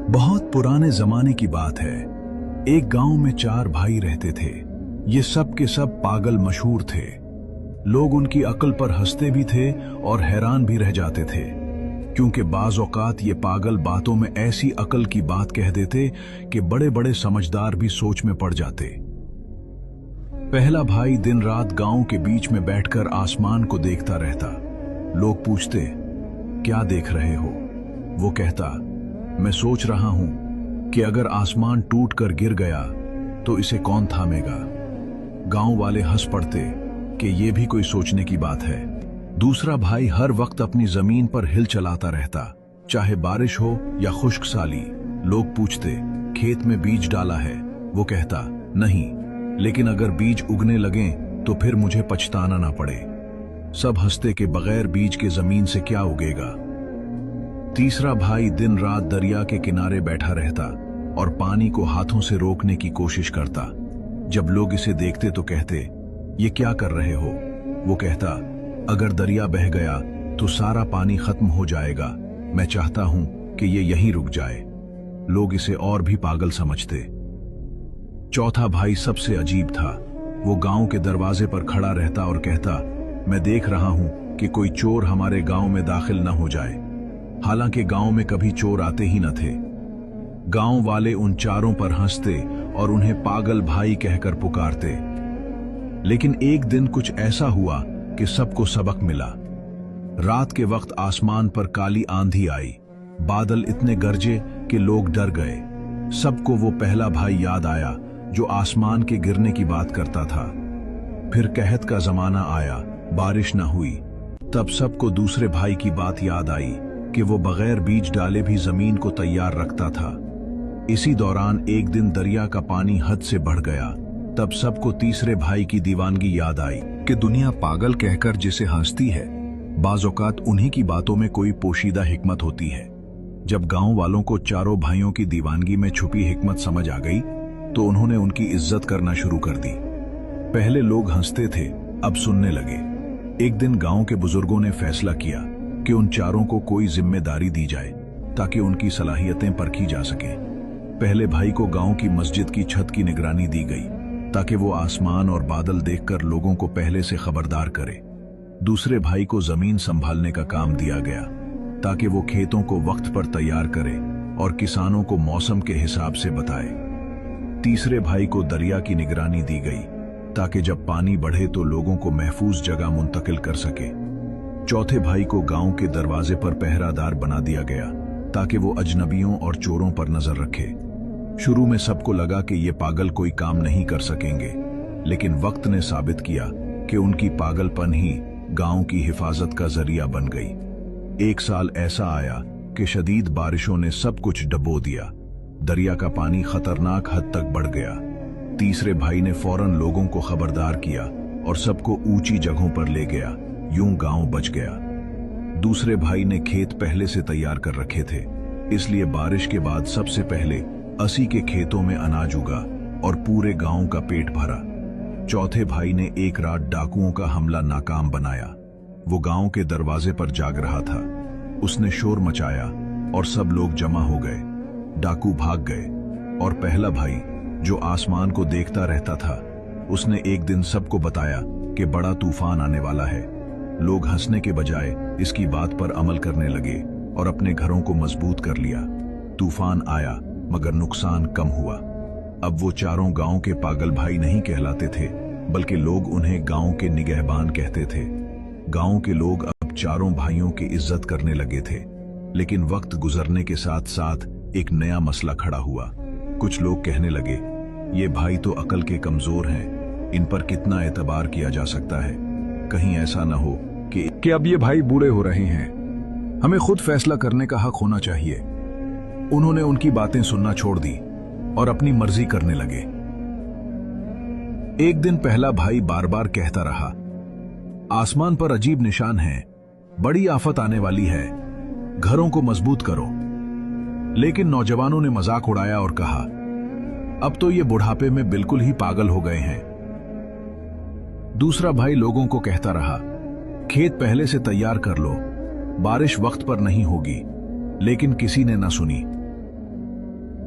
बहुत पुराने जमाने की बात है। एक गांव में 4 भाई रहते थे। ये सब के सब पागल मशहूर थे। लोग उनकी अक्ल पर हंसते भी थे और हैरान भी रह जाते थे, क्योंकि बाज औकात ये पागल बातों में ऐसी अक्ल की बात कह देते कि बड़े बड़े समझदार भी सोच में पड़ जाते। पहला भाई दिन रात गांव के बीच में बैठकर आसमान को देखता रहता। लोग पूछते, क्या देख रहे हो? वो कहता, मैं सोच रहा हूं कि अगर आसमान टूट कर गिर गया तो इसे कौन थामेगा। गांव वाले हंस पड़ते कि ये भी कोई सोचने की बात है। दूसरा भाई हर वक्त अपनी जमीन पर हिल चलाता रहता, चाहे बारिश हो या खुश्क साली। लोग पूछते, खेत में बीज डाला है? वो कहता, नहीं, लेकिन अगर बीज उगने लगें तो फिर मुझे पछताना ना पड़े। सब हंसते कि बगैर बीज के जमीन से क्या उगेगा। तीसरा भाई दिन रात दरिया के किनारे बैठा रहता और पानी को हाथों से रोकने की कोशिश करता। जब लोग इसे देखते तो कहते, ये क्या कर रहे हो? वो कहता, अगर दरिया बह गया तो सारा पानी खत्म हो जाएगा। मैं चाहता हूं कि ये यहीं रुक जाए। लोग इसे और भी पागल समझते। चौथा भाई सबसे अजीब था। वो गांव के दरवाजे पर खड़ा रहता और कहता, मैं देख रहा हूं कि कोई चोर हमारे गांव में दाखिल न हो जाए। हालांकि गांव में कभी चोर आते ही न थे। गांव वाले उन चारों पर हंसते और उन्हें पागल भाई कहकर पुकारते। लेकिन एक दिन कुछ ऐसा हुआ कि सबको सबक मिला। रात के वक्त आसमान पर काली आंधी आई। बादल इतने गरजे कि लोग डर गए। सबको वो पहला भाई याद आया जो आसमान के गिरने की बात करता था। फिर कहत का जमाना आया, बारिश न हुई। तब सबको दूसरे भाई की बात याद आई कि वो बगैर बीज डाले भी जमीन को तैयार रखता था। इसी दौरान एक दिन दरिया का पानी हद से बढ़ गया। तब सबको तीसरे भाई की दीवानगी याद आई कि दुनिया पागल कहकर जिसे हंसती है, बाज़ औक़ात उन्हीं की बातों में कोई पोशीदा हिकमत होती है। जब गांव वालों को चारों भाइयों की दीवानगी में छुपी हिकमत समझ आ गई तो उन्होंने उनकी इज्जत करना शुरू कर दी। पहले लोग हंसते थे, अब सुनने लगे। एक दिन गांव के बुजुर्गों ने फैसला किया कि उन चारों को कोई जिम्मेदारी दी जाए ताकि उनकी सलाहियतें परखी जा सके। पहले भाई को गांव की मस्जिद की छत की निगरानी दी गई ताकि वो आसमान और बादल देखकर लोगों को पहले से खबरदार करे। दूसरे भाई को जमीन संभालने का काम दिया गया ताकि वो खेतों को वक्त पर तैयार करे और किसानों को मौसम के हिसाब से बताए। तीसरे भाई को दरिया की निगरानी दी गई ताकि जब पानी बढ़े तो लोगों को महफूज जगह मुंतकिल कर सके। चौथे भाई को गांव के दरवाजे पर पहरादार बना दिया गया ताकि वो अजनबियों और चोरों पर नजर रखे। शुरू में सबको लगा कि ये पागल कोई काम नहीं कर सकेंगे, लेकिन वक्त ने साबित किया कि उनकी पागलपन ही गांव की हिफाजत का जरिया बन गई। एक साल ऐसा आया कि शदीद बारिशों ने सब कुछ डुबो दिया। दरिया का पानी खतरनाक हद तक बढ़ गया। तीसरे भाई ने फौरन लोगों को खबरदार किया और सबको ऊंची जगहों पर ले गया। यूं गांव बच गया। दूसरे भाई ने खेत पहले से तैयार कर रखे थे, इसलिए बारिश के बाद सबसे पहले असी के खेतों में अनाज उगा और पूरे गांव का पेट भरा। चौथे भाई ने एक रात डाकुओं का हमला नाकाम बनाया। वो गांव के दरवाजे पर जाग रहा था। उसने शोर मचाया और सब लोग जमा हो गए। डाकू भाग गए और पहला भाई जो आसमान को देखता रहता था, उसने एक दिन सबको बताया कि बड़ा तूफान आने वाला है। लोग हंसने के बजाय इसकी बात पर अमल करने लगे और अपने घरों को मजबूत कर लिया। तूफान आया मगर नुकसान कम हुआ। अब वो चारों गांव के पागल भाई नहीं कहलाते थे, बल्कि लोग उन्हें गांव के निगहबान कहते थे। गांव के लोग अब चारों भाइयों की इज्जत करने लगे थे। लेकिन वक्त गुजरने के साथ साथ एक नया मसला खड़ा हुआ। कुछ लोग कहने लगे, ये भाई तो अकल के कमजोर हैं, इन पर कितना एतबार किया जा सकता है। कहीं ऐसा न हो कि अब ये भाई बूढ़े हो रहे हैं, हमें खुद फैसला करने का हक होना चाहिए। उन्होंने उनकी बातें सुनना छोड़ दी और अपनी मर्जी करने लगे। एक दिन पहला भाई बार बार कहता रहा, आसमान पर अजीब निशान हैं, बड़ी आफत आने वाली है, घरों को मजबूत करो। लेकिन नौजवानों ने मजाक उड़ाया और कहा, अब तो ये बुढ़ापे में बिल्कुल ही पागल हो गए हैं। दूसरा भाई लोगों को कहता रहा, खेत पहले से तैयार कर लो, बारिश वक्त पर नहीं होगी। लेकिन किसी ने न सुनी।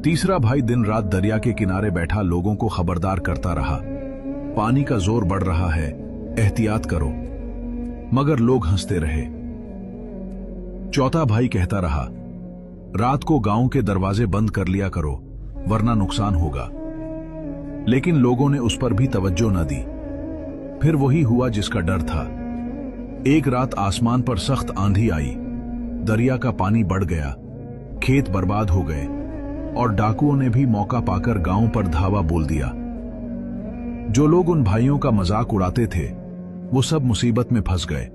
तीसरा भाई दिन रात दरिया के किनारे बैठा लोगों को खबरदार करता रहा, पानी का जोर बढ़ रहा है, एहतियात करो। मगर लोग हंसते रहे। चौथा भाई कहता रहा, रात को गांव के दरवाजे बंद कर लिया करो, वरना नुकसान होगा। लेकिन लोगों ने उस पर भी तवज्जो न दी। फिर वही हुआ जिसका डर था। एक रात आसमान पर सख्त आंधी आई, दरिया का पानी बढ़ गया, खेत बर्बाद हो गए और डाकुओं ने भी मौका पाकर गांव पर धावा बोल दिया। जो लोग उन भाइयों का मजाक उड़ाते थे वो सब मुसीबत में फंस गए।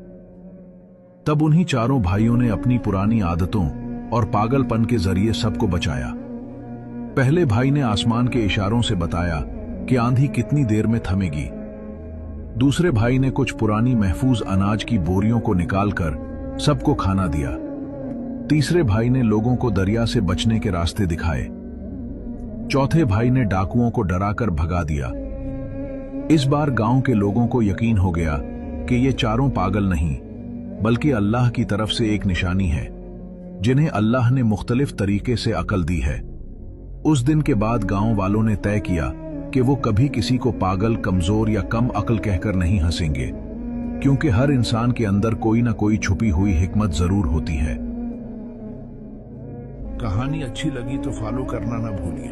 तब उन्हीं चारों भाइयों ने अपनी पुरानी आदतों और पागलपन के जरिए सबको बचाया। पहले भाई ने आसमान के इशारों से बताया कि आंधी कितनी देर में थमेगी। दूसरे भाई ने कुछ पुरानी महफूज अनाज की बोरियों को निकालकर सबको खाना दिया। तीसरे भाई ने लोगों को दरिया से बचने के रास्ते दिखाए। चौथे भाई ने डाकुओं को डराकर भगा दिया। इस बार गांव के लोगों को यकीन हो गया कि ये चारों पागल नहीं, बल्कि अल्लाह की तरफ से एक निशानी है, जिन्हें अल्लाह ने मुख्तलिफ तरीके से अकल दी है। उस दिन के बाद गांव वालों ने तय किया कि वो कभी किसी को पागल, कमजोर या कम अकल कहकर नहीं हंसेंगे, क्योंकि हर इंसान के अंदर कोई ना कोई छुपी हुई हिकमत जरूर होती है। कहानी अच्छी लगी तो फॉलो करना ना भूलिए।